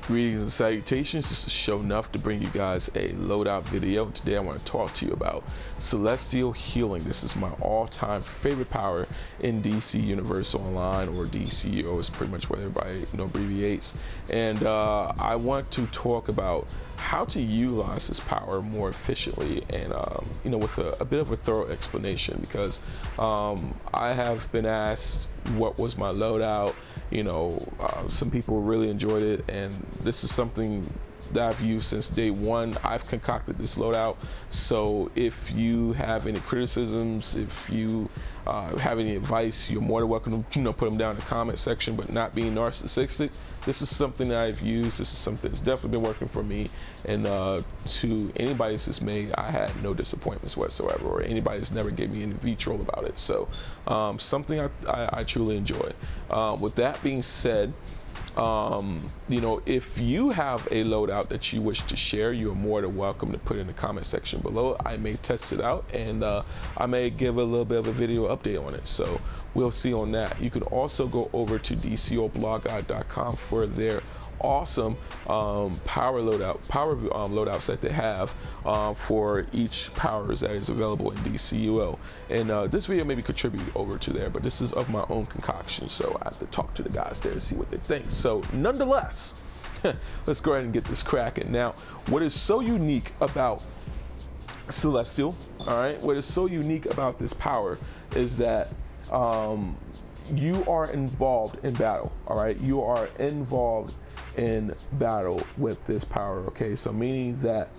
Greetings and salutations, this is Sho'Nuff to bring you guys a loadout video. Today I want to talk to you about Celestial Healing. This is my all-time favorite power in DC Universe Online, or DCUO is pretty much what everybody abbreviates. And I want to talk about how to utilize this power more efficiently and with a bit of a thorough explanation, because I have been asked what was my loadout. Some people really enjoyed it, and this is something that I've used since day one. I've concocted this loadout, so if you have any criticisms, if you have any advice, you're more than welcome to put them down in the comment section, but not being narcissistic. This is something that I've used. This is something that's definitely been working for me, and to anybody that's made, I had no disappointments whatsoever, or anybody that's never gave me any vitriol about it. So something I truly enjoy. With that being said, if you have a loadout that you wish to share, you are more than welcome to put in the comment section below. I may test it out, and I may give a little bit of a video update on it, so we'll see on that. You can also go over to DCUO for their awesome power loadouts that they have for each powers that is available in DCUO. And this video maybe contribute over to there, but this is of my own concoction, so I have to talk to the guys there to see what they think. So nonetheless, let's go ahead and get this cracking. Now, what is so unique about Celestial, what is so unique about this power is that you are involved in battle. You are involved in battle with this power. So meaning that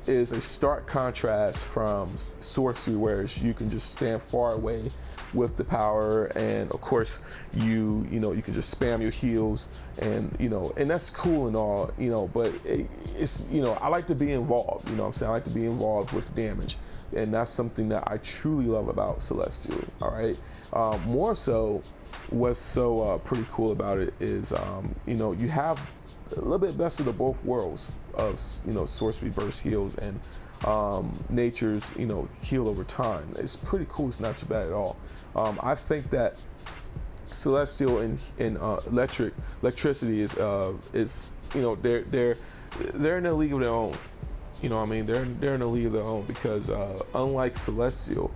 is a stark contrast from sorcery, where you can just stand far away with the power, and of course you can just spam your heals, and and that's cool and all, but it's I like to be involved. I like to be involved with damage, and that's something that I truly love about Celestial. More so, what's so pretty cool about it is you have a little bit best of the both worlds of sorcery burst heals and nature's heal over time. It's pretty cool. It's not too bad at all. I think that Celestial and electricity is they're in a league of their own. They're in a league of their own, because unlike Celestial,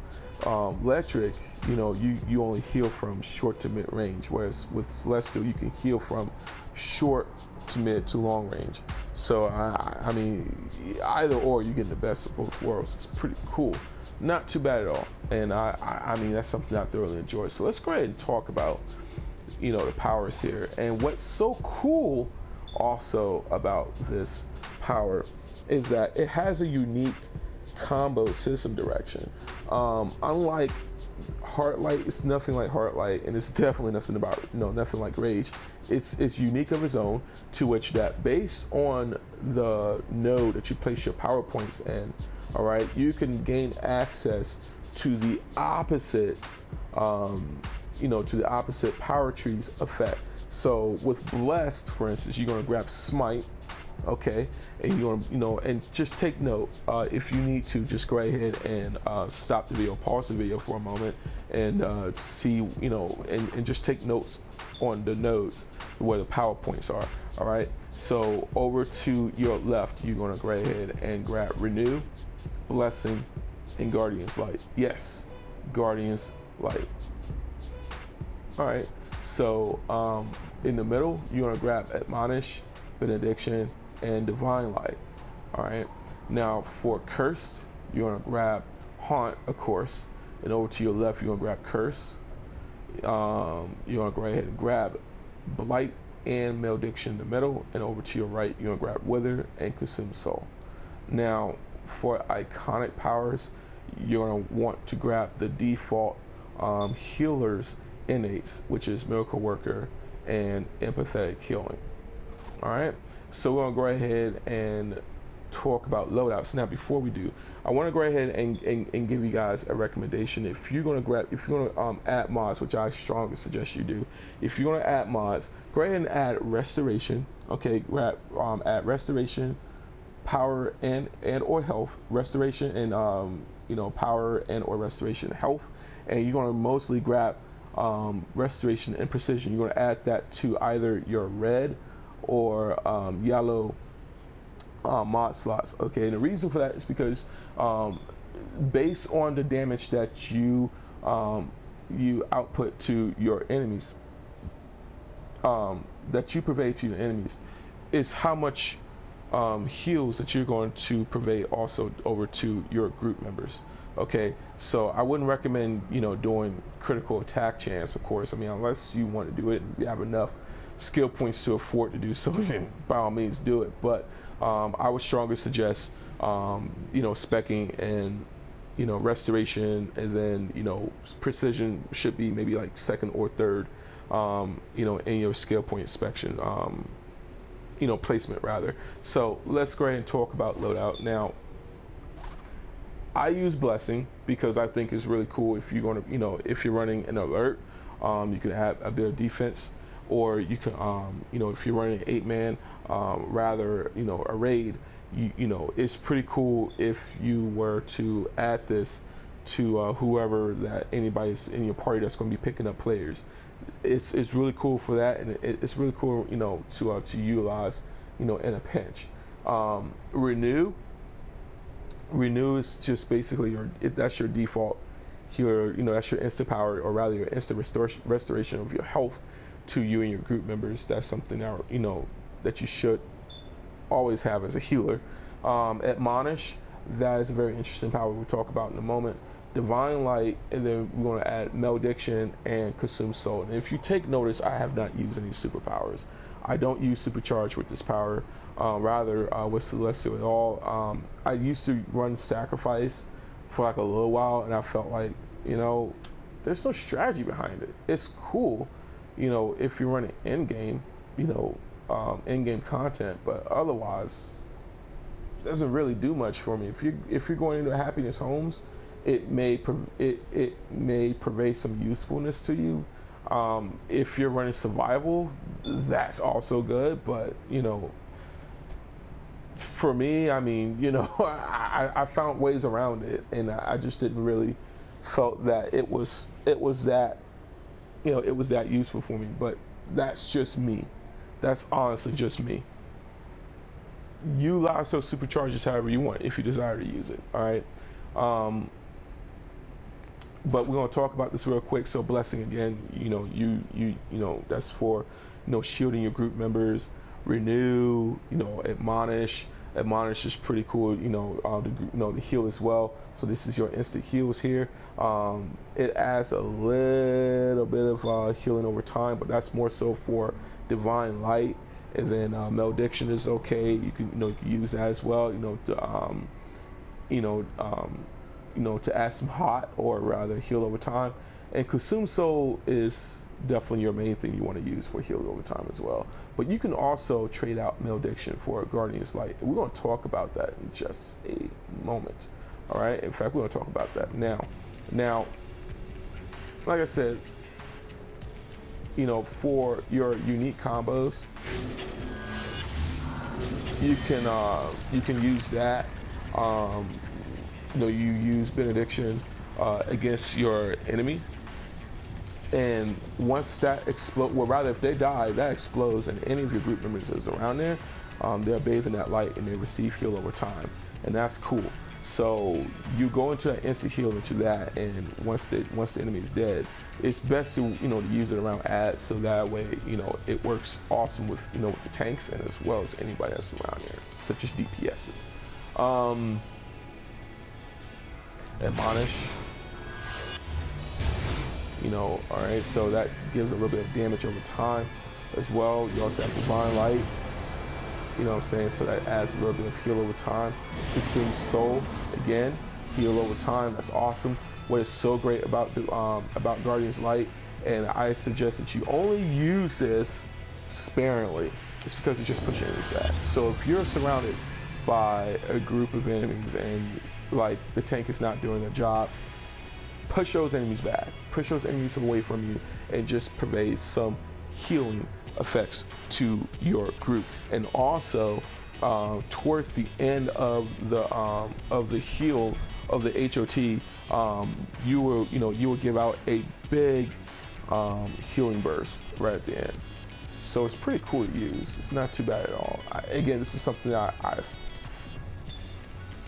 electric, you only heal from short to mid range, whereas with Celestial you can heal from short to mid to long range. So I mean, either or, you get the best of both worlds. It's pretty cool, not too bad at all, and I mean, that's something I thoroughly enjoy. So let's go ahead and talk about the powers here. And what's so cool also about this power is that it has a unique combo system direction. Unlike Heartlight, it's nothing like Heartlight, and it's definitely nothing like Rage. It's unique of its own, to which that based on the node that you place your power points in, you can gain access to the opposite to the opposite power trees effect. So with Blessed, for instance, you're gonna grab Smite, and you're gonna and just take note, if you need to, just go ahead and stop the video, pause the video for a moment, and see and just take notes on the nodes where the power points are. So over to your left, you're gonna go ahead and grab Renew, Blessing, and Guardian's Light. Yes, Guardian's Light. So in the middle, you're gonna grab Admonish, Benediction, and Divine Light. Now for Cursed, you're gonna grab Haunt, of course, and over to your left, you're gonna grab Curse. You're gonna go ahead and grab Blight and Malediction in the middle, and over to your right, you're gonna grab Wither and Consume Soul. Now for iconic powers, you're gonna want to grab the default healers innates, which is Miracle Worker and Empathetic Healing. So we're gonna go ahead and talk about loadouts. Now before we do, I want to go ahead and give you guys a recommendation. If you're gonna add mods, which I strongly suggest you do, if you're gonna add mods, go ahead and add Restoration. Add Restoration, Power and or Health. Restoration and Power and or Restoration, Health, and you're gonna mostly grab Restoration and Precision. You're gonna add that to either your red or yellow mod slots. Okay, and the reason for that is because based on the damage that you output to your enemies, that you purvey to your enemies, is how much heals that you're going to purvey also over to your group members. Okay, so I wouldn't recommend, you know, doing critical attack chance, of course. I mean, unless you want to do it and you have enough skill points to afford to do so, then by all means do it. But I would strongly suggest, you know, specking and, you know, restoration, and then, you know, precision should be maybe like second or third, you know, in your skill point inspection, you know, placement rather. So let's go ahead and talk about loadout now. I use blessing because I think it's really cool. If you're going to, you know, if you're running an alert, you can have a bit of defense, or you can, you know, if you're running 8-man, rather, you know, a raid, you know, it's pretty cool if you were to add this to whoever that anybody's in your party that's going to be picking up players. It's really cool for that, and it's really cool, you know, to utilize, you know, in a pinch. Renew is just basically that's your default healer, you know, that's your instant power, or rather your instant restoration of your health to you and your group members. That's something that, you know, that you should always have as a healer. Admonish, that is a very interesting power we'll talk about in a moment. Divine Light, and then we're going to add Malediction and Consume Soul. And if you take notice, I have not used any superpowers. I don't use Supercharge with this power, rather with Celestial at all. I used to run Sacrifice for like a little while, and I felt like, you know, there's no strategy behind it. It's cool, you know, if you're running in-game, you know, in-game content, but otherwise it doesn't really do much for me. If you're going into happiness homes, it may purvey some usefulness to you. If you're running survival, that's also good, but, you know, for me, I mean, you know, I found ways around it, and I just didn't really felt that it was that, you know, it was that useful for me. But that's just me. That's honestly just me. Utilize those supercharges however you want, if you desire to use it. All right. But we're going to talk about this real quick. So blessing, again, you know, you know, that's for, you know, shielding your group members. Renew, you know, admonish is pretty cool, you know, the heal as well. So this is your instant heals here. It adds a little bit of healing over time, but that's more so for Divine Light. And then Malediction is okay. You can, you know, you can use that as well, you know, to add some hot, or rather heal over time. And Consume Soul is definitely your main thing you want to use for healing over time as well. But you can also trade out Malediction for Guardian's Light. And we're going to talk about that in just a moment. All right. In fact, we're going to talk about that now. Now, like I said, you know, for your unique combos, you can use that. You know, you use Benediction against your enemy, and once that explodes, well, rather if they die, that explodes, and any of your group members is around there, they're bathed in that light and they receive heal over time, and that's cool. So you go into that instant heal into that, and once the enemy is dead, it's best to, you know, to use it around ads, so that way, you know, it works awesome with, you know, with the tanks, and as well as anybody that's around there, such as DPSs. Admonish, you know, all right, so that gives a little bit of damage over time as well. You also have Divine Light, you know what I'm saying, so that adds a little bit of heal over time. Consume Soul, again, heal over time. That's awesome. What is so great about Guardian's Light, and I suggest that you only use this sparingly, is because it just pushes enemies back. So if you're surrounded by a group of enemies and like the tank is not doing their job, push those enemies back, push those enemies away from you, and just purvey some healing effects to your group. And also towards the end of the heal of the HOT, you will give out a big healing burst right at the end. So it's pretty cool to use. It's not too bad at all. Again, this is something that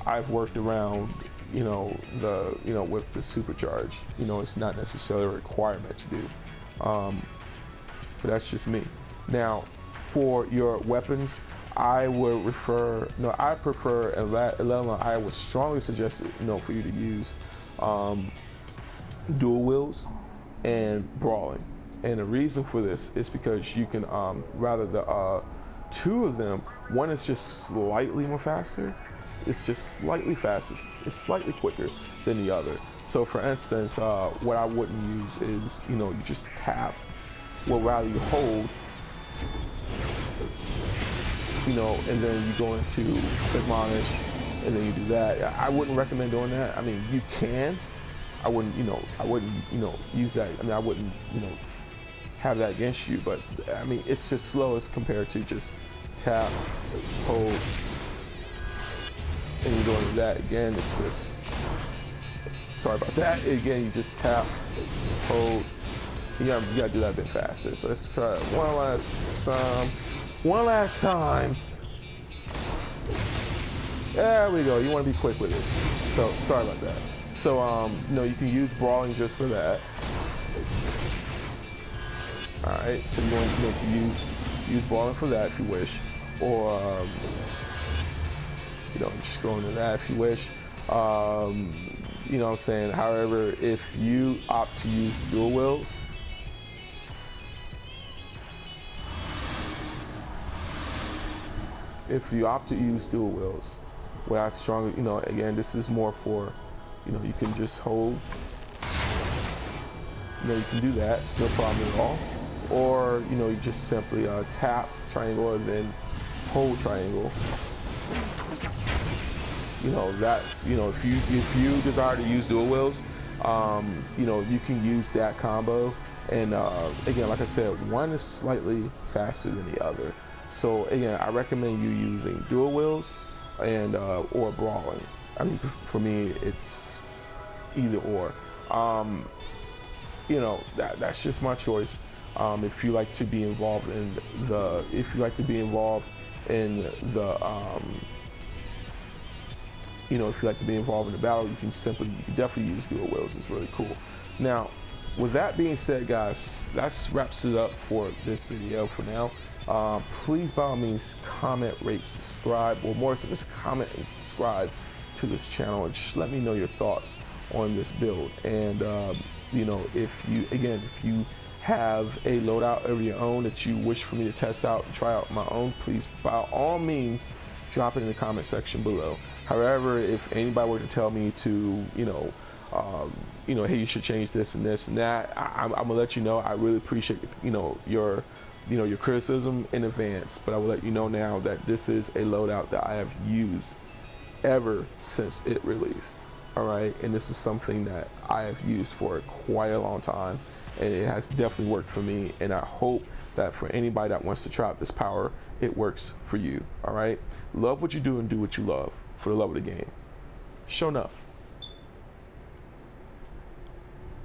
I've worked around, you know, with the supercharge. You know, it's not necessarily a requirement to do, but that's just me. Now, for your weapons, I prefer 11. I would strongly suggest, you know, for you to use dual wields and brawling. And the reason for this is because you can rather the two of them, one is just slightly more faster. It's just slightly faster. It's slightly quicker than the other. So for instance, what I wouldn't use is, you know, you just tap. Well, rather you hold, you know, and then you go into admonish, and then you do that. I wouldn't recommend doing that. I mean, you can. I wouldn't, you know, use that. I mean, I wouldn't, you know, have that against you, but I mean, it's just slow as compared to just tap, hold, and you're doing that again. It's just, sorry about that. Again, you just tap, hold. You gotta do that a bit faster. So let's try it one last time. There we go. You want to be quick with it. So sorry about that. So no, you can use brawling just for that. All right. So you want to use brawling for that if you wish, or you know, just go into that if you wish. You know what I'm saying? However, if you opt to use dual wields, what I strongly, you know, again, this is more for, you know, you can just hold, you know, you can do that, it's no problem at all. Or, you know, you just simply tap triangle and then hold triangle. You know, that's, you know, if you desire to use dual wields, you know, you can use that combo. And again, like I said, one is slightly faster than the other. So again, I recommend you using dual wields and or brawling. I mean, for me, it's either or. You know, that's just my choice. If you like to be involved in the, you know, if you like to be involved in the battle, you can definitely use dual wields. It's really cool. Now, with that being said, guys, that wraps it up for this video for now. Please, by all means, comment, rate, subscribe, or more so, just comment and subscribe to this channel, and just let me know your thoughts on this build. And you know, if you have a loadout of your own that you wish for me to test out and try out my own, please, by all means, drop it in the comment section below. However, if anybody were to tell me to, you know, hey, you should change this and this and that, I'm gonna let you know. I really appreciate, you know, your criticism in advance, but I will let you know now that this is a loadout that I have used ever since it released. All right, and this is something that I have used for quite a long time, and it has definitely worked for me, and I hope that for anybody that wants to try out this power, it works for you. All right, love what you do and do what you love for the love of the game. Sho'Nuff.